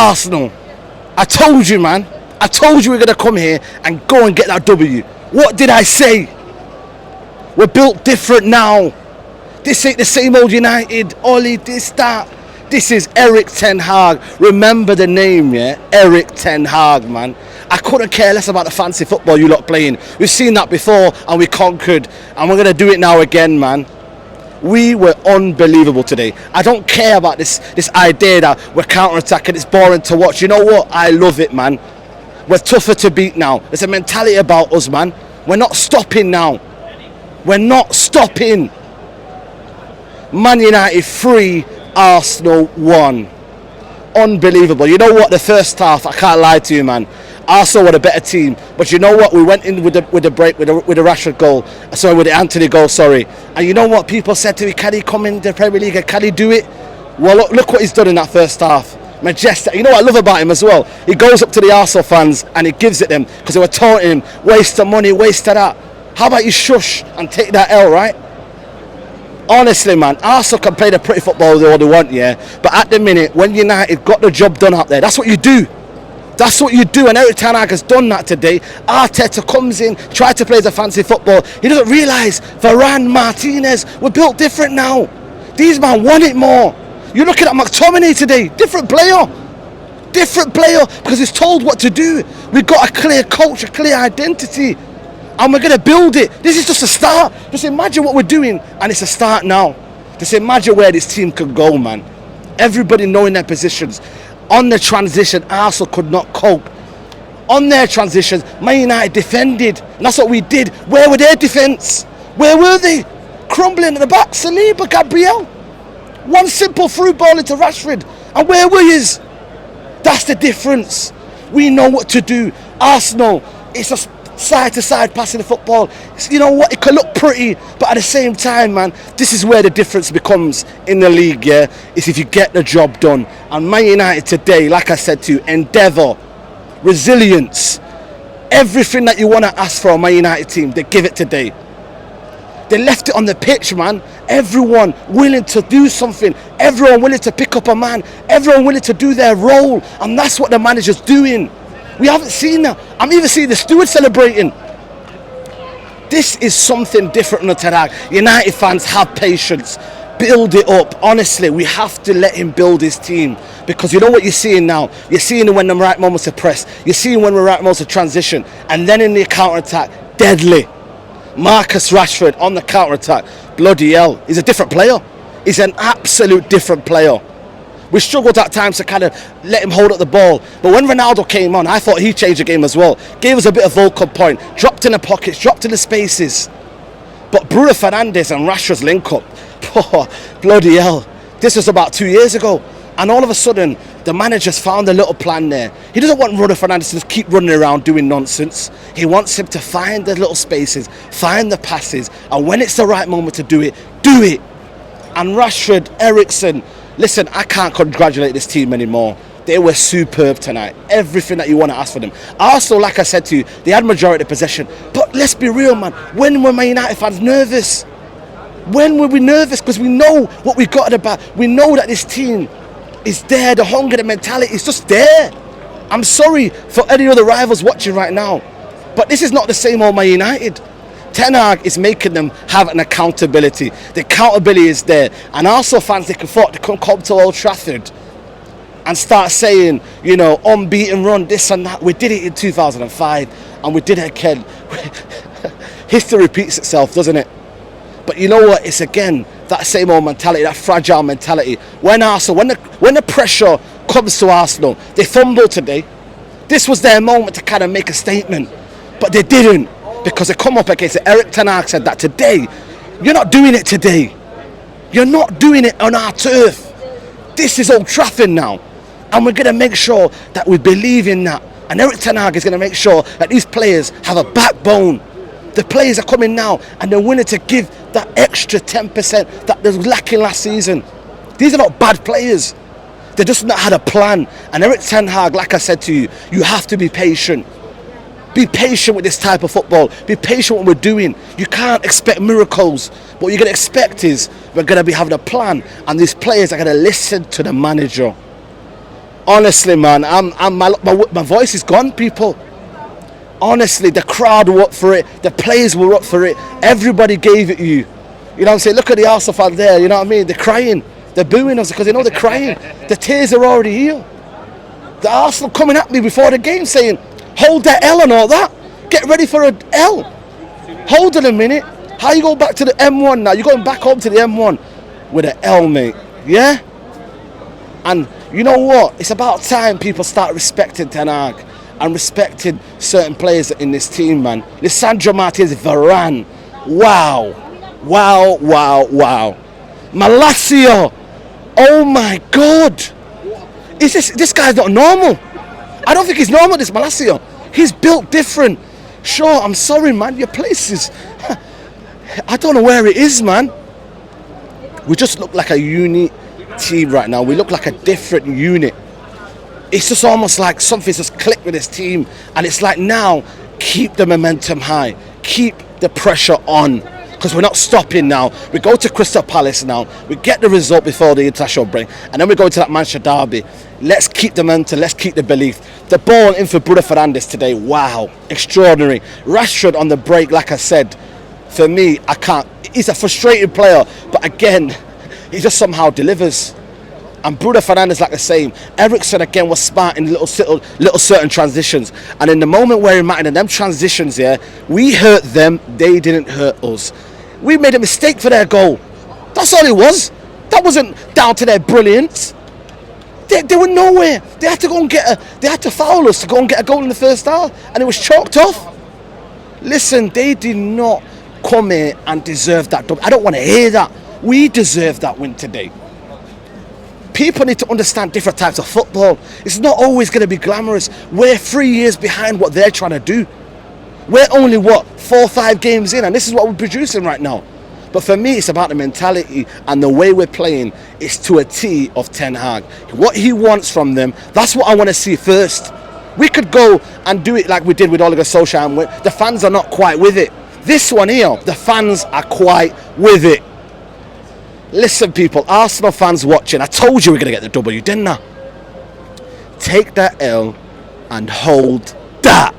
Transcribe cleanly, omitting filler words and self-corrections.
Arsenal, I told you, man. I told you we're going to come here and go and get that W. What did I say? We're built different now. This ain't the same old United. Ollie, this, that. This is Erik ten Hag. Remember the name, yeah? Erik ten Hag, man. I couldn't care less about the fancy football you lot playing. We've seen that before and we conquered. And we're going to do it now again, man. We were unbelievable today. I don't care about this idea that we're counter-attacking. It's boring to watch. You know what? I love it, man. We're tougher to beat now. There's a mentality about us, man. We're not stopping now. We're not stopping. Man United 3, Arsenal 1. Unbelievable. You know what? The first half, I can't lie to you, man. Arsenal were a better team, but you know what? We went in with the break with the Rashford goal. Sorry, with the Anthony goal. Sorry. And you know what? People said to me, "Can he come in the Premier League? And can he do it?" Well, look what he's done in that first half. Majestic. You know what I love about him as well? He goes up to the Arsenal fans and he gives it them because they were taunting him. Waste of money, waste of that. How about you shush and take that L, right? Honestly, man, Arsenal can play the pretty football they want, yeah. But at the minute, when United got the job done up there, that's what you do. That's what you do, and Erik ten Hag has done that today. Arteta comes in, tries to play the fancy football. He doesn't realise Varane, Martinez, we're built different now. These men want it more. You're looking at McTominay today, different player. Different player, because he's told what to do. We've got a clear coach, a clear identity, and we're going to build it. This is just a start. Just imagine what we're doing, and it's a start now. Just imagine where this team could go, man. Everybody knowing their positions. On the transition, Arsenal could not cope. On their transitions, Man United defended. And that's what we did. Where were their defence? Where were they? Crumbling at the back. Saliba, Gabriel. One simple through ball into Rashford. And where were yous? That's the difference. We know what to do. Arsenal, it's a side-to-side passing the football. You know what? It can look pretty, but at the same time, man, this is where the difference becomes in the league, yeah? Is if you get the job done. And Man United today, like I said to you, endeavour, resilience, everything that you want to ask for a Man United team, they give it today. They left it on the pitch, man. Everyone willing to do something. Everyone willing to pick up a man. Everyone willing to do their role. And that's what the manager's doing. We haven't seen that. I'm even seeing the steward celebrating. This is something different on the ten Hag. United fans, have patience. Build it up. Honestly, we have to let him build his team. Because you know what you're seeing now? You're seeing when the right moments of press. You're seeing when the right moments of transition. And then in the counter-attack, deadly. Marcus Rashford on the counter-attack. Bloody hell. He's a different player. He's an absolute different player. We struggled at times to kind of let him hold up the ball. But when Ronaldo came on, I thought he changed the game as well. Gave us a bit of vocal point. Dropped in the pockets, dropped in the spaces. But Bruno Fernandes and Rashford's link up. Oh, bloody hell. This was about 2 years ago. And all of a sudden, the manager's found a little plan there. He doesn't want Bruno Fernandes to just keep running around doing nonsense. He wants him to find the little spaces, find the passes. And when it's the right moment to do it, do it. And Rashford, Eriksen, listen, I can't congratulate this team anymore. They were superb tonight. Everything that you want to ask for them. Arsenal, like I said to you, they had majority of possession. But let's be real, man. When were Man United fans nervous? When were we nervous? Because we know what we got at the back. We know that this team is there. The hunger, the mentality is just there. I'm sorry for any other rivals watching right now. But this is not the same old Man United. Ten Hag is making them have an accountability. The accountability is there. And Arsenal fans, they can come to Old Trafford and start saying, you know, unbeaten run, this and that. We did it in 2005 and we did it again. History repeats itself, doesn't it? But you know what? It's again that same old mentality, that fragile mentality. When the pressure comes to Arsenal, they fumbled today. This was their moment to kind of make a statement. But they didn't. Because they come up against it. Erik ten Hag said that today. You're not doing it today. You're not doing it on our turf. This is Old Trafford now. And we're going to make sure that we believe in that. And Erik ten Hag is going to make sure that these players have a backbone. The players are coming now and they're willing to give that extra 10% that was lacking last season. These are not bad players. They just not had a plan. And Erik ten Hag, like I said to you, you have to be patient. Be patient with this type of football. Be patient with what we're doing. You can't expect miracles. What you're going to expect is we're going to be having a plan and these players are going to listen to the manager. Honestly, man, my voice is gone, people. Honestly, the crowd were up for it. The players were up for it. Everybody gave it you. You know what I'm saying? Look at the Arsenal fans there. You know what I mean? They're crying. They're booing us because they know they're crying. The tears are already here. The Arsenal coming at me before the game saying, hold that L and all that. Get ready for a L. Hold it a minute. How you go back to the M1 now? You're going back home to the M1 with an L, mate. Yeah? And you know what? It's about time people start respecting Ten Hag and respecting certain players in this team, man. Lisandro Martinez, Varane. Wow. Wow, wow, wow. Malacia. Oh my God. This guy's not normal. I don't think he's normal, this Malacia. He's built different. Sure, I'm sorry, man. Your place is... I don't know where it is, man. We just look like a unique team right now. We look like a different unit. It's just almost like something's just clicked with this team, and it's like, now keep the momentum high, keep the pressure on, because we're not stopping now. We go to Crystal Palace now, we get the result before the international break, and then we go to that Manchester derby. Let's keep the momentum, let's keep the belief. The ball in for Bruno Fernandes today, wow, extraordinary. Rashford on the break, like I said, for me, I can't. He's a frustrating player, but again, he just somehow delivers. And Bruno Fernandes like the same. Eriksen again was smart in little certain transitions. And in the moment where he mattered in them transitions, yeah, we hurt them, they didn't hurt us. We made a mistake for their goal. That's all it was. That wasn't down to their brilliance. They were nowhere. They had to go and they had to foul us to go and get a goal in the first half, and it was chalked off. Listen, they did not come here and deserve that. I don't want to hear that. We deserve that win today. People need to understand different types of football. It's not always going to be glamorous. We're 3 years behind what they're trying to do. We're only, 4 or 5 games in, and this is what we're producing right now. But for me, it's about the mentality and the way we're playing. It's to a T of Ten Hag. What he wants from them, that's what I want to see first. We could go and do it like we did with Ole Gunnar Solskjaer, and the fans are not quite with it. This one here, the fans are quite with it. Listen, people, Arsenal fans watching, I told you we're going to get the W, didn't I? Take that L and hold that.